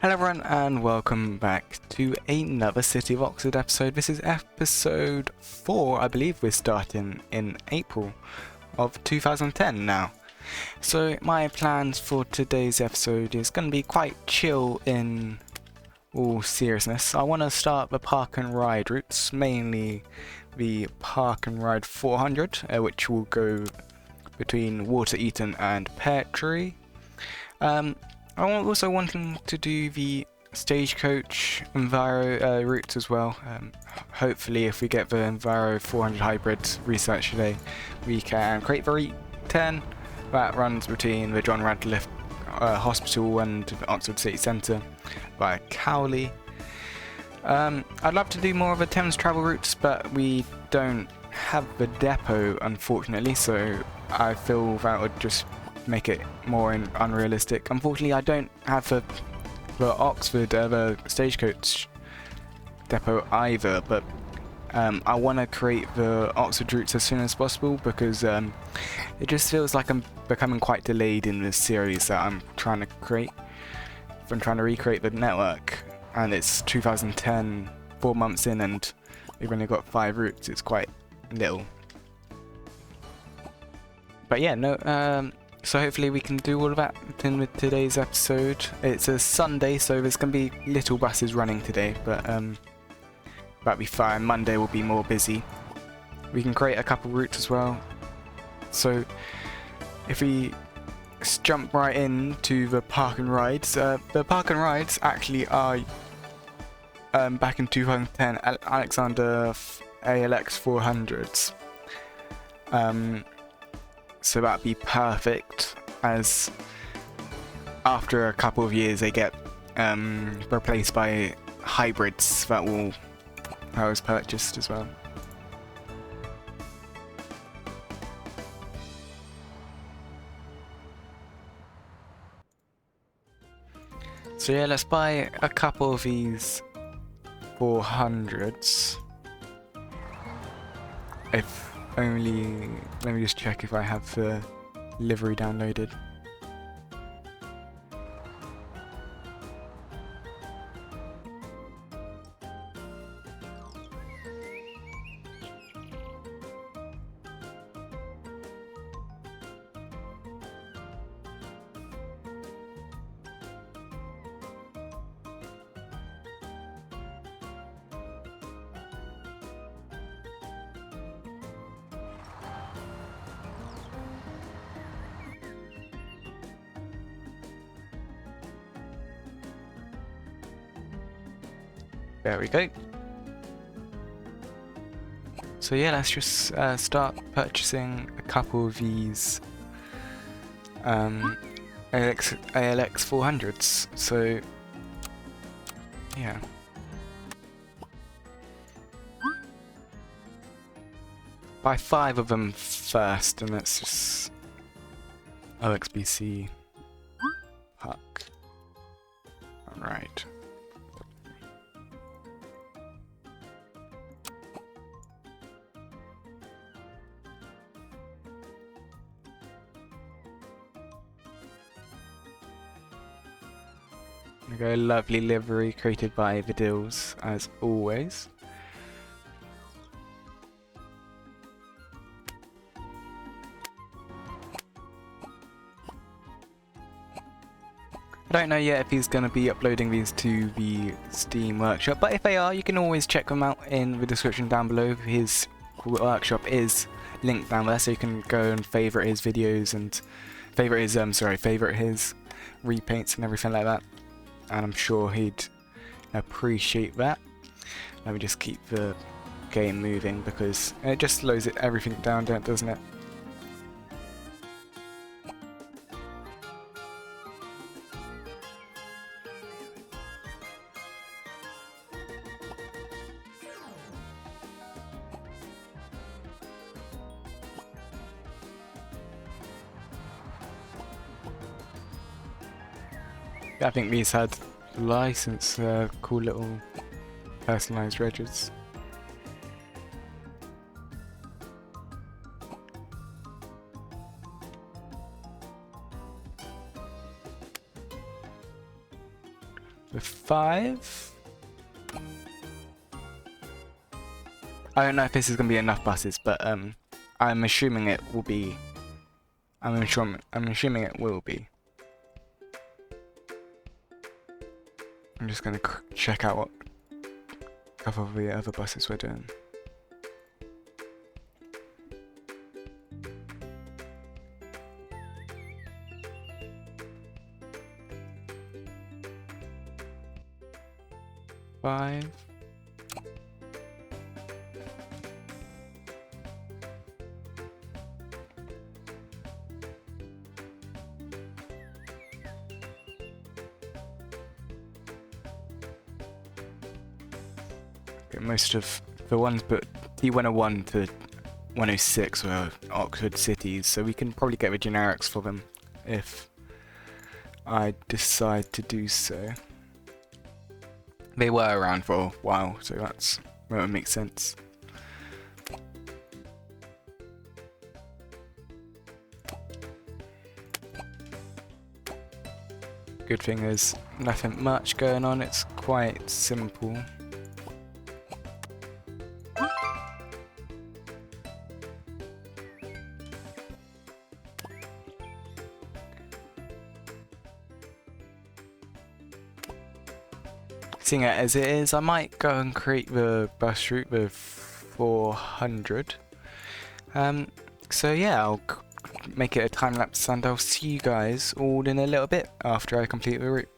Hello everyone and welcome back to another City of Oxford episode. This is episode 4, I believe we're starting in April of 2010 now. So my plans for today's episode is going to be quite chill in all seriousness. I want to start the park and ride routes, mainly the park and ride 400, which will go between Water Eaton and Pear Tree. I also wanting to do the Stagecoach Enviro routes as well. Hopefully if we get the Enviro 400 hybrid research today, we can create the Route 10 that runs between the John Radcliffe Hospital and the Oxford City Centre via Cowley. I'd love to do more of the Thames travel routes, but we don't have the depot unfortunately, so I feel that would just make it more unrealistic. Unfortunately, I don't have the Oxford the Stagecoach depot either, but I want to create the Oxford routes as soon as possible because it just feels like I'm becoming quite delayed in this series that I'm trying to create. I'm trying to recreate the network, and it's 2010, 4 months in, and we've only got 5 routes. It's quite little. But yeah, no. So hopefully we can do all of that in with today's episode. It's a Sunday, so there's going to be little buses running today, but that'll be fine. Monday will be more busy. We can create a couple routes as well. So if we jump right into the park and rides, the park and rides actually are back in 2010 Alexander ALX 400s. So that'd be perfect, as after a couple of years they get replaced by hybrids that I was purchased as well. So yeah, let's buy a couple of these 400s. If only, let me just check if I have the livery downloaded. There we go. So yeah, let's just start purchasing a couple of these ALX 400s. So yeah. Buy 5 of them first, and let's just OXBC Park. Alright. We got a lovely livery created by TheDilz, as always. I don't know yet if he's going to be uploading these to the Steam workshop, but if they are, you can always check them out in the description down below. His workshop is linked down there, so you can go and favourite his videos and favourite his repaints and everything like that. And I'm sure he'd appreciate that. Let me just keep the game moving because it just slows everything down, doesn't it? I think these had license, cool little personalised regs. with 5. I don't know if this is going to be enough buses, but I'm assuming it will be. I'm assuming it will be. I'm just going to check out what a couple of the other buses we're doing. Five. Most of the ones, but T101 to 106 were Oxford cities, so we can probably get the generics for them if I decide to do so. They were around for a while, so that makes sense. Good thing is nothing much going on, it's quite simple. Seeing it as it is, I might go and create the bus route with 400. So yeah, I'll make it a time lapse and I'll see you guys all in a little bit after I complete the route.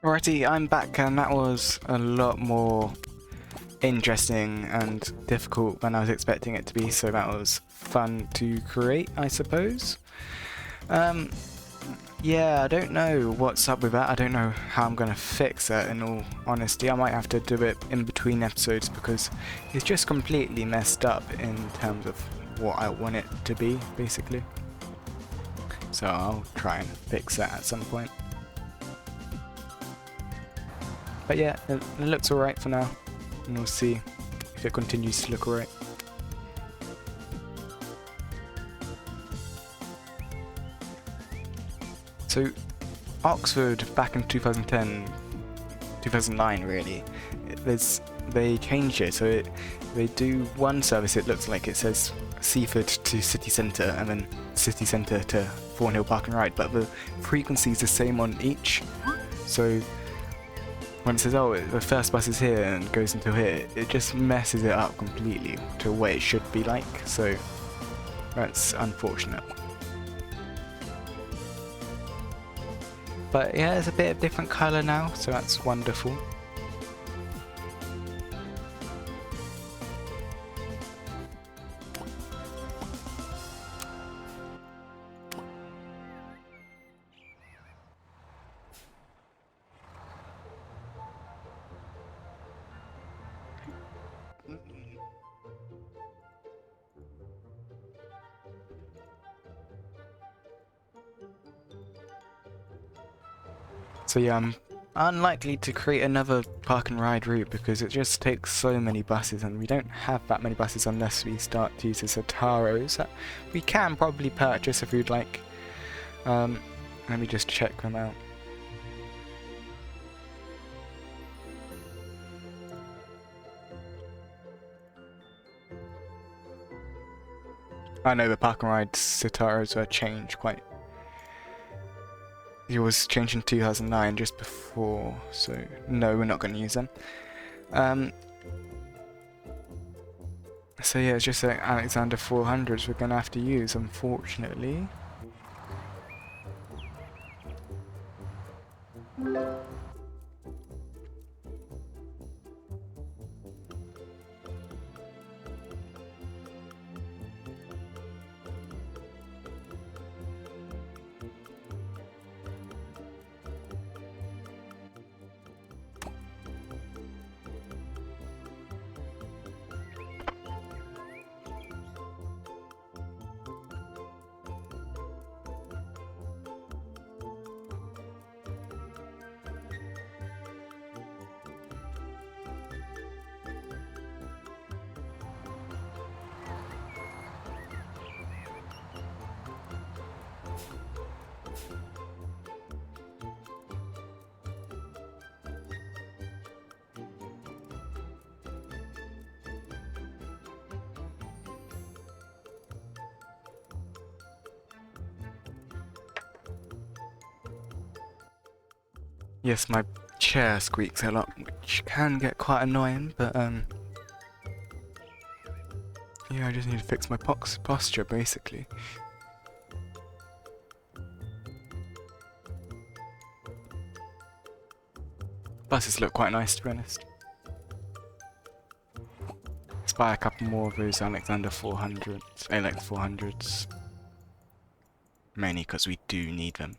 Alrighty, I'm back and that was a lot more interesting and difficult than I was expecting it to be, so that was fun to create, I suppose. Yeah, I don't know what's up with that. I don't know how I'm going to fix it, in all honesty. I might have to do it in between episodes because it's just completely messed up in terms of what I want it to be, basically. So I'll try and fix that at some point. But yeah, it looks alright for now, and we'll see if it continues to look alright. So Oxford back in 2010, 2009 really, they changed it, so they do one service, it looks like it says Seaford to city centre and then city centre to Thornhill Park and Ride, but the frequency is the same on each. So when it says, oh, the first bus is here and goes until here, it just messes it up completely to what it should be like, so that's unfortunate. But yeah, it's a bit of different colour now, so that's wonderful. So yeah, I'm unlikely to create another park and ride route because it just takes so many buses, and we don't have that many buses unless we start to use the Sataros that we can probably purchase if we'd like. Let me just check them out. I know the park and ride Sataros are changed quite. It was changed in 2009, just before, so no, we're not going to use them. So yeah, it's just like Alexander 400s we're going to have to use, unfortunately. Yes, my chair squeaks a lot, which can get quite annoying, but yeah, I just need to fix my posture, basically. Buses look quite nice, to be honest. Let's buy a couple more of those Alexander 400s, ALEX 400s. Mainly because we do need them.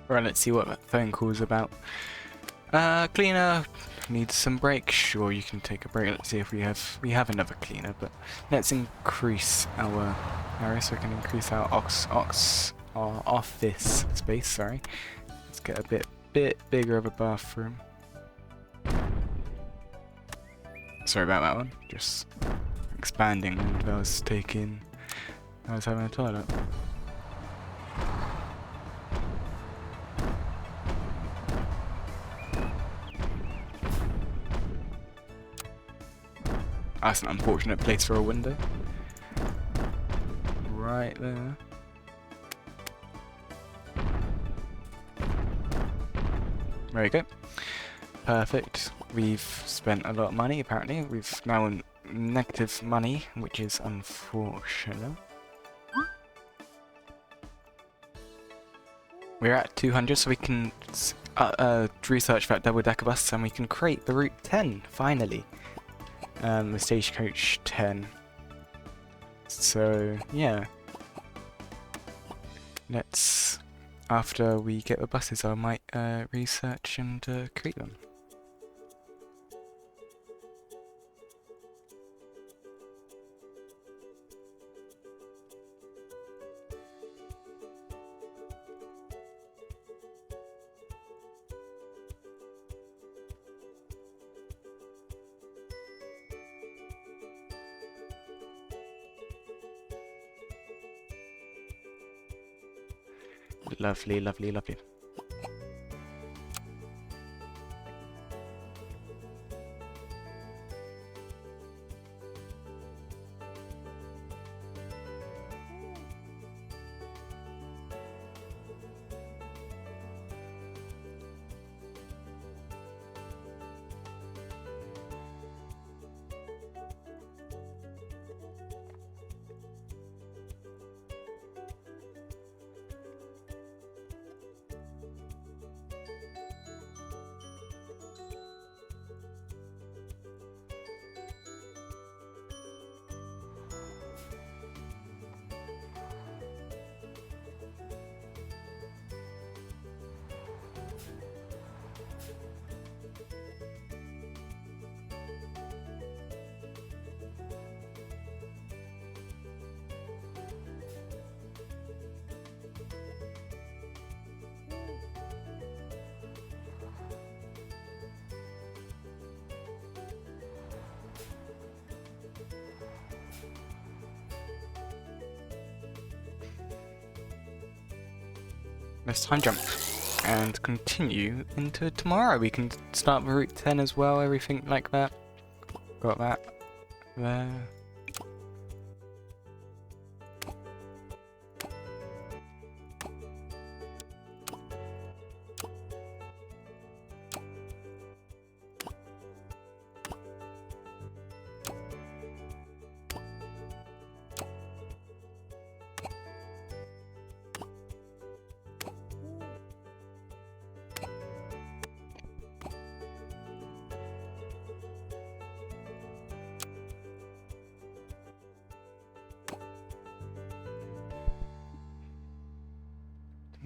Right, let's see what that phone call's about. Cleaner needs some break. Sure, you can take a break. Let's see if we have another cleaner, but let's increase our area so we can increase our our office space. Sorry, let's get a bit bigger of a bathroom. Sorry about that one. Just expanding, and I was having a toilet. That's an unfortunate place for a window. right there. There we go. Perfect. We've spent a lot of money, apparently. We've now in negative money, which is unfortunate. We're at 200, so we can research that double-decker bus, and we can create the Route 10, finally. The Stagecoach 10. So, yeah. Let's... After we get the buses, I might research and create them. Lovely, lovely, lovely. Let's time jump and continue into tomorrow. We can start the Route 10 as well, everything like that. Got that there.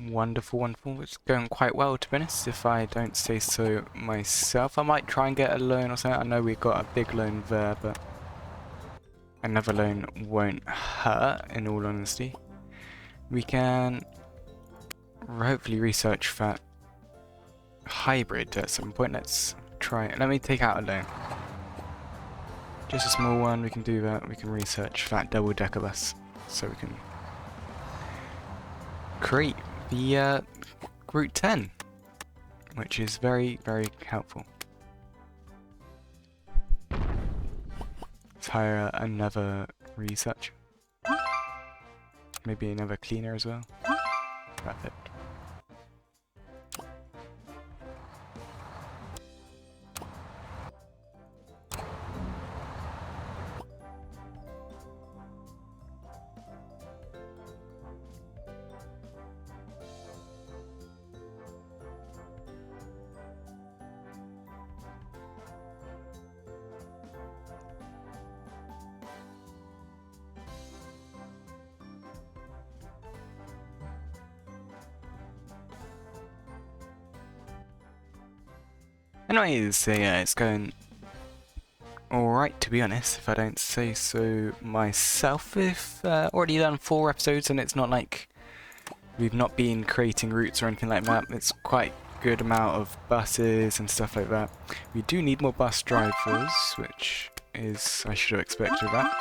Wonderful, wonderful. It's going quite well, to be honest, if I don't say so myself. I might try and get a loan or something. I know we've got a big loan there, but another loan won't hurt, in all honesty. We can hopefully research that hybrid at some point. Let's try it. Let me take out a loan. Just a small one, we can do that. We can research that double-decker bus, so we can create the Route 10, which is very, very helpful. Let's hire another researcher. Maybe another cleaner as well. Perfect. Anyways, so yeah, it's going alright, to be honest, if I don't say so myself. We've already done 4 episodes, and it's not like we've not been creating routes or anything like that. It's quite a good amount of buses and stuff like that. We do need more bus drivers, which is, I should have expected that.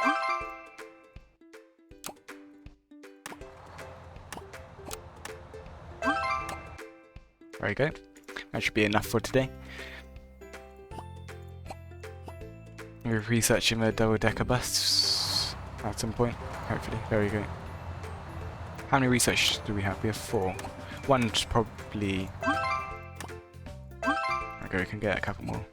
There we go. That should be enough for today. We're researching the double-decker bus at some point, hopefully. There we go. How many research do we have? We have 4. One's probably... Okay, we can get a couple more.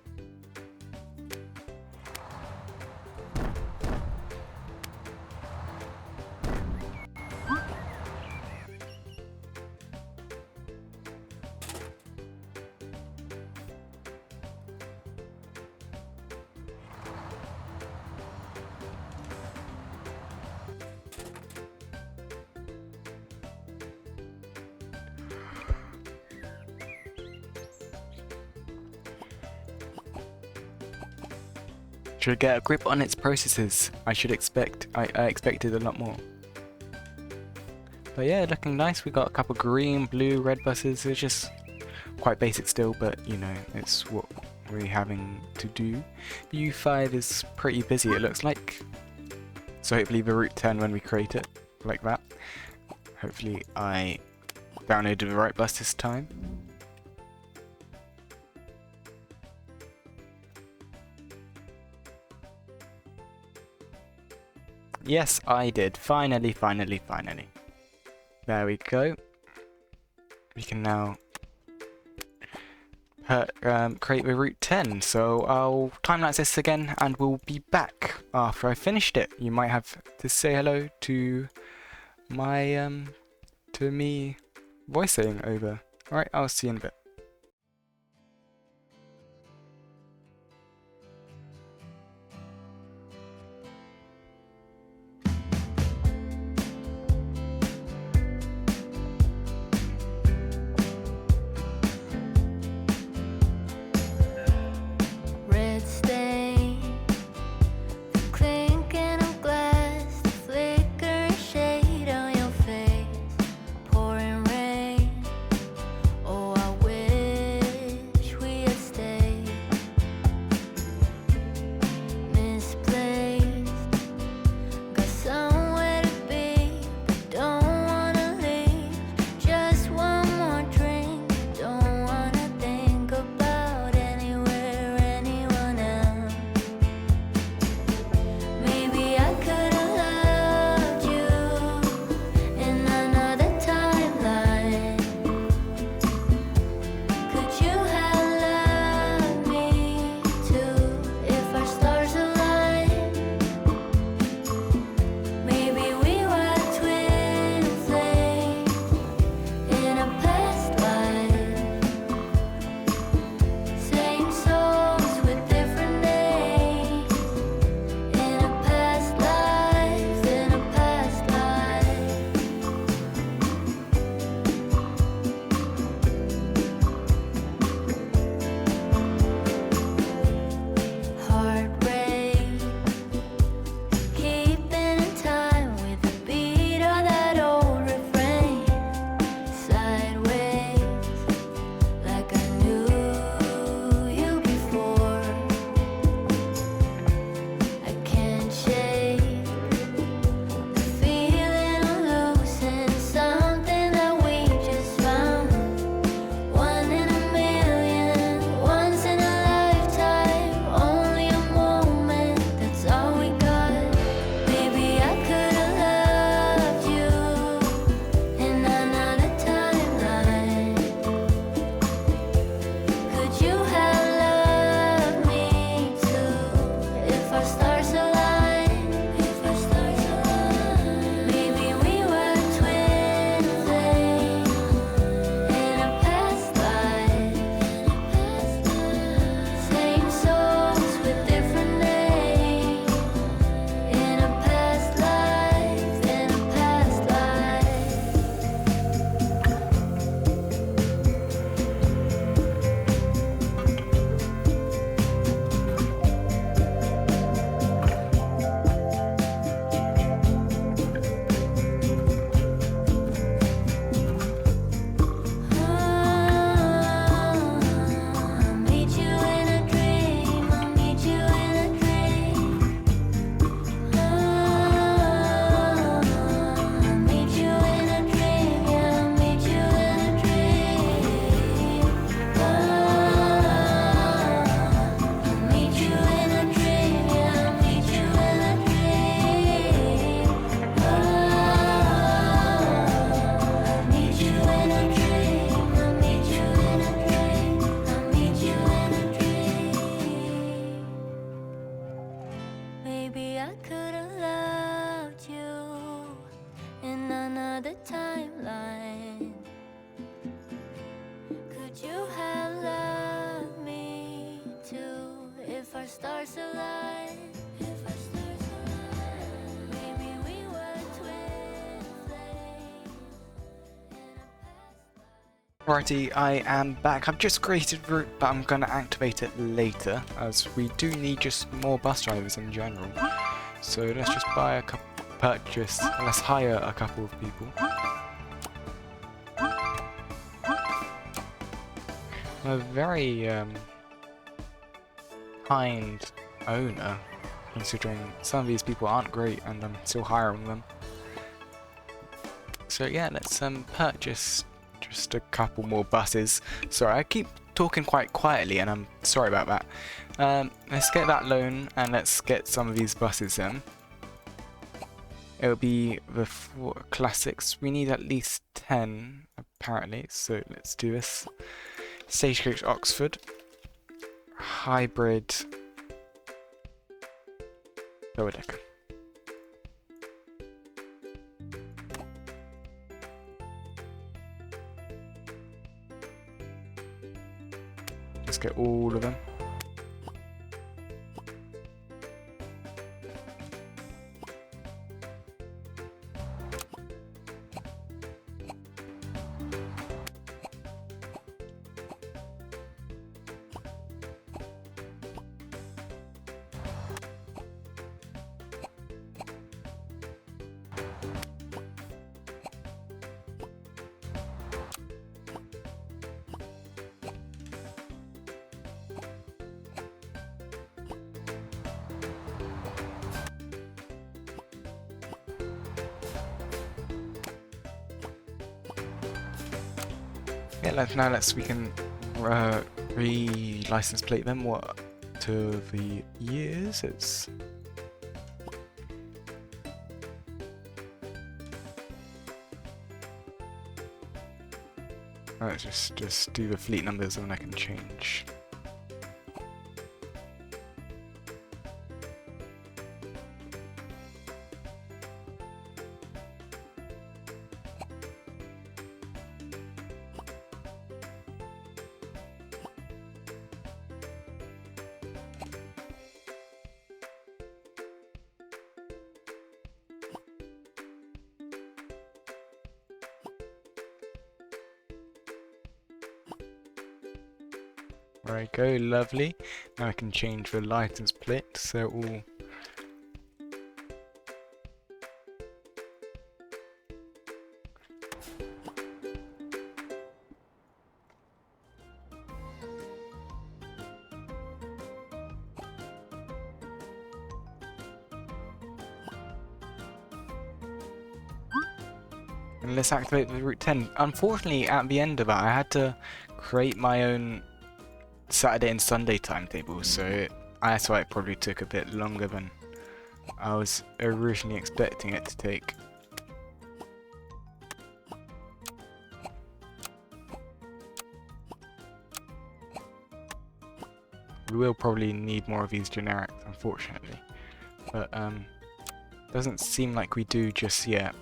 Should get a grip on its processes. I expected a lot more. But yeah, looking nice. We got a couple green, blue, red buses. It's just quite basic still, but you know, it's what we're having to do. The U5 is pretty busy, it looks like. So hopefully the route 10 when we create it, like that. Hopefully I downloaded the right bus this time. Yes, I did. Finally. There we go. We can now create the route 10. So I'll time-lapse this again and we'll be back after I finished it. You might have to say hello to my, to me voicing over. Alright, I'll see you in a bit. Shade on your face, pouring rain. Oh, I wish Righty, I am back. I've just created route, but I'm going to activate it later, as we do need just more bus drivers in general. So let's just buy a couple, let's hire a couple of people. I'm a very kind owner, considering some of these people aren't great and I'm still hiring them. So yeah, let's purchase just a couple more buses. Sorry, I keep talking quite quietly and I'm sorry about that. Let's get that loan and let's get some of these buses in. It'll be the 4 classics. We need at least 10 apparently, so let's do this. Stagecoach Oxford, hybrid double decker. Let's get all of them. Yeah, we can re-license plate them. What to the years? It's let's just do the fleet numbers and I can change. There we go, lovely. Now I can change the license plate so all and let's activate the Route 10. Unfortunately, at the end of that, I had to create my own Saturday and Sunday timetable, so that's why it probably took a bit longer than I was originally expecting it to take. We will probably need more of these generics, unfortunately, but doesn't seem like we do just yet.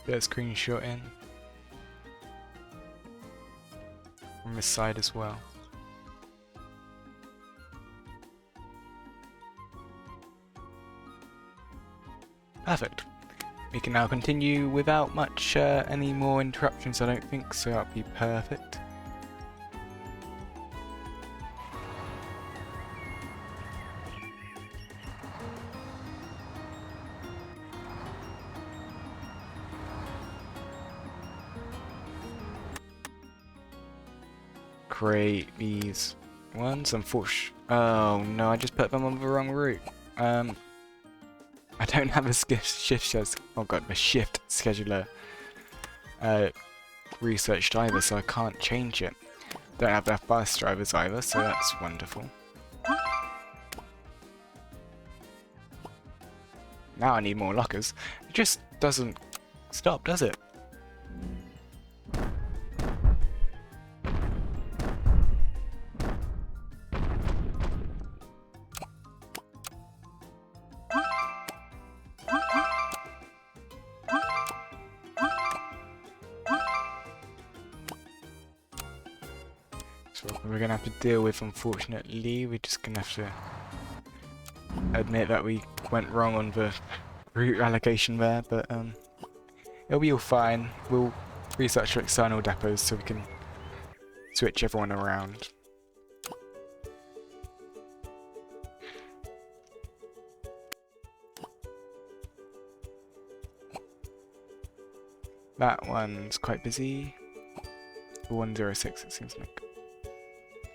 Get a screenshot in from this side as well. Perfect. We can now continue without much any more interruptions, I don't think, so that'll be perfect. Create these ones. Unfortunately, oh no, I just put them on the wrong route. I don't have a shift scheduler researched either, so I can't change it. Don't have enough bus drivers either, so that's wonderful. Now I need more lockers. It just doesn't stop, does it? So we're gonna have to deal with, unfortunately. We're just gonna have to admit that we went wrong on the route allocation there, but it'll be all fine. We'll research for external depots so we can switch everyone around. That one's quite busy. 106, it seems like.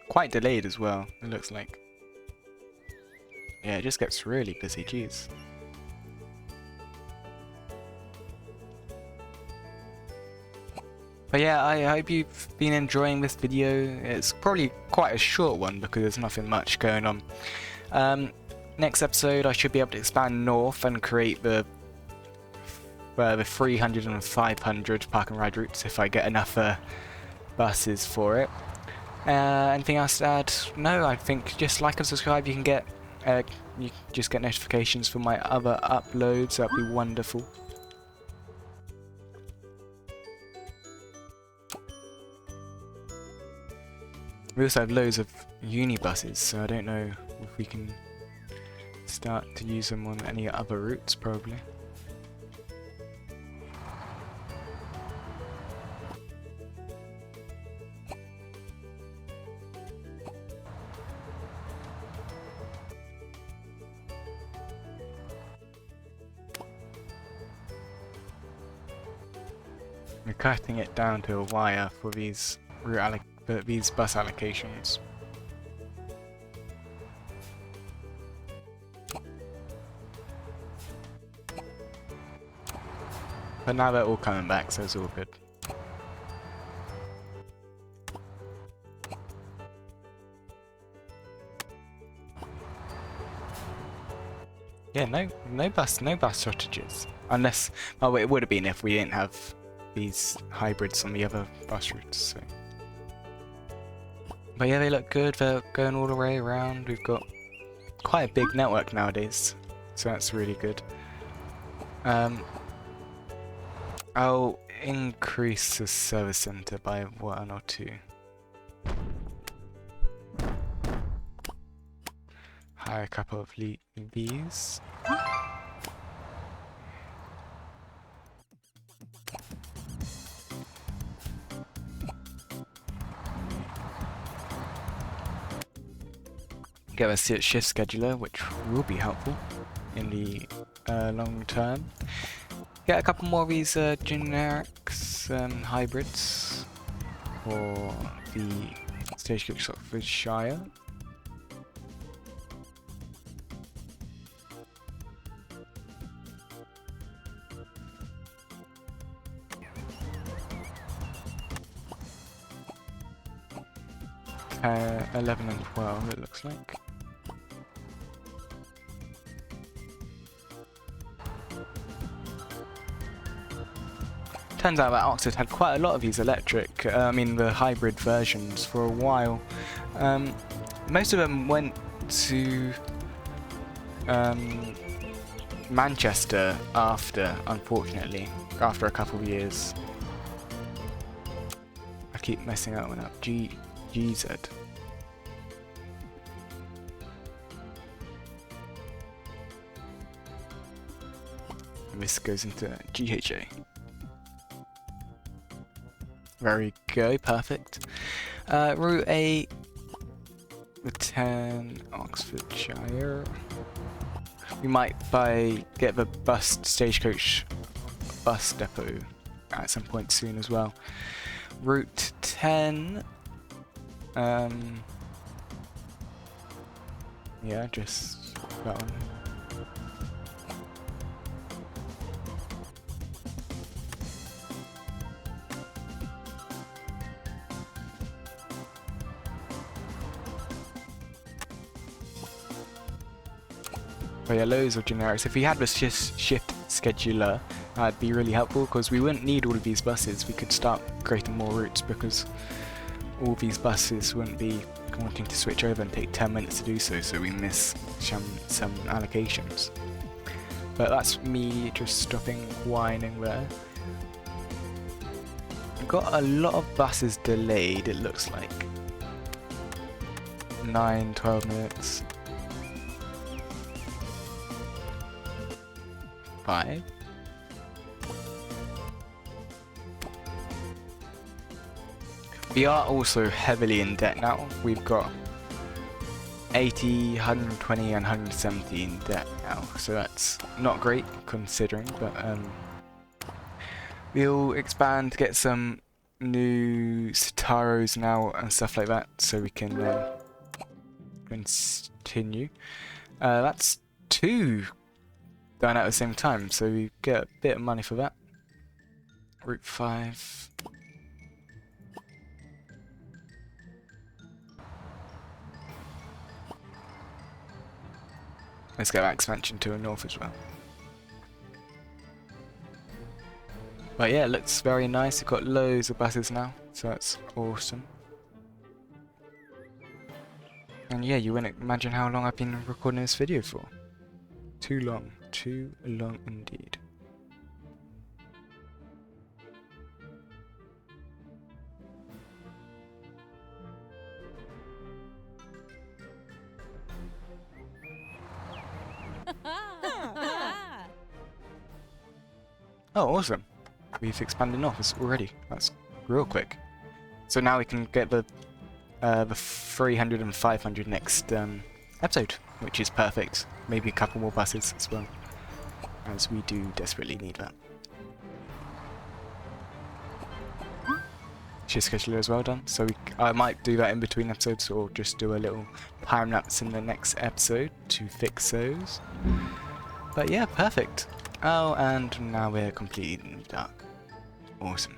Quite delayed as well, it looks like. Yeah, it just gets really busy, jeez. But yeah, I hope you've been enjoying this video. It's probably quite a short one because there's nothing much going on. Next episode I should be able to expand north and create the 300 and 500 park and ride routes if I get enough buses for it. Anything else to add? No, I think just like and subscribe. You can get you just get notifications for my other uploads. That'd be wonderful. We also have loads of uni buses, so I don't know if we can start to use them on any other routes, probably. We're cutting it down to a wire for these bus allocations. But now they're all coming back, so it's all good. Yeah, no bus shortages. Unless, oh, it would have been if we didn't have these hybrids on the other bus routes. So. But yeah, they look good. They're going all the way around. We've got quite a big network nowadays, so that's really good. I'll increase the service center by 1 or 2. Hire a couple of these. Get a shift scheduler, which will be helpful in the long term. Get a couple more of these generics hybrids for the Stagecoach Oxfordshire. Uh, 11 and 12 it looks like. Turns out that Oxford had quite a lot of these electric, the hybrid versions for a while. Most of them went to Manchester unfortunately, after a couple of years. I keep messing that one up. GZ. This goes into GHA. Very good, perfect. Route 8, the 10, Oxfordshire. We might get the Stagecoach bus depot at some point soon as well. Route 10. Yeah, just that one. But yeah, loads of generics. If we had a shift scheduler, that'd be really helpful because we wouldn't need all of these buses. We could start creating more routes because all these buses wouldn't be wanting to switch over and take 10 minutes to do so, so we miss some allocations. But that's me just stopping whining there. We've got a lot of buses delayed, it looks like. 9-12 minutes. 5. We are also heavily in debt now. We've got 80, 120 and 170 in debt now, so that's not great considering, but we'll expand, get some new Citaros now and stuff like that, so we can continue. That's 2 done at the same time, so we get a bit of money for that. Route 5. Let's get that expansion to the north as well. But yeah, it looks very nice. We've got loads of buses now, so that's awesome. And yeah, you wouldn't imagine how long I've been recording this video for. Too long indeed. Oh, awesome. We've expanded north already. That's real quick. So now we can get the 300 and 500 next episode, which is perfect. Maybe a couple more buses as well, as we do desperately need that. Shift scheduler as well done. So I might do that in between episodes, or just do a little time lapse in the next episode to fix those. But yeah, perfect. Oh, and now we're completely in the dark. Awesome.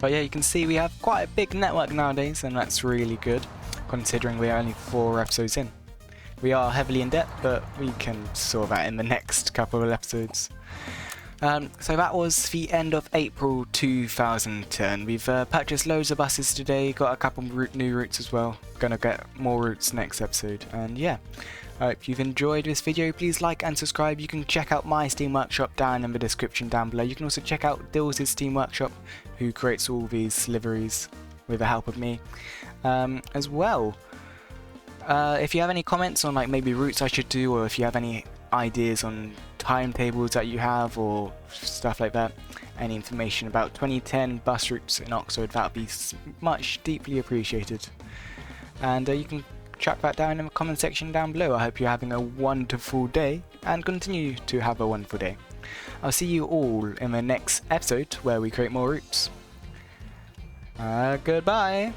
But yeah, you can see we have quite a big network nowadays, and that's really good, considering we're only 4 episodes in. We are heavily in debt, but we can sort that in the next couple of episodes. So that was the end of April 2010. We've purchased loads of buses today, got a couple new routes as well. Gonna get more routes next episode, and yeah. If you've enjoyed this video, please like and subscribe. You can check out my Steam Workshop down in the description down below. You can also check out TheDilz' Steam Workshop, who creates all these liveries with the help of me as well. If you have any comments on like maybe routes I should do, or if you have any ideas on timetables that you have or stuff like that, any information about 2010 bus routes in Oxford, that would be much deeply appreciated. And you can track that down in the comment section down below. I hope you're having a wonderful day and continue to have a wonderful day. I'll see you all in the next episode where we create more routes. Goodbye.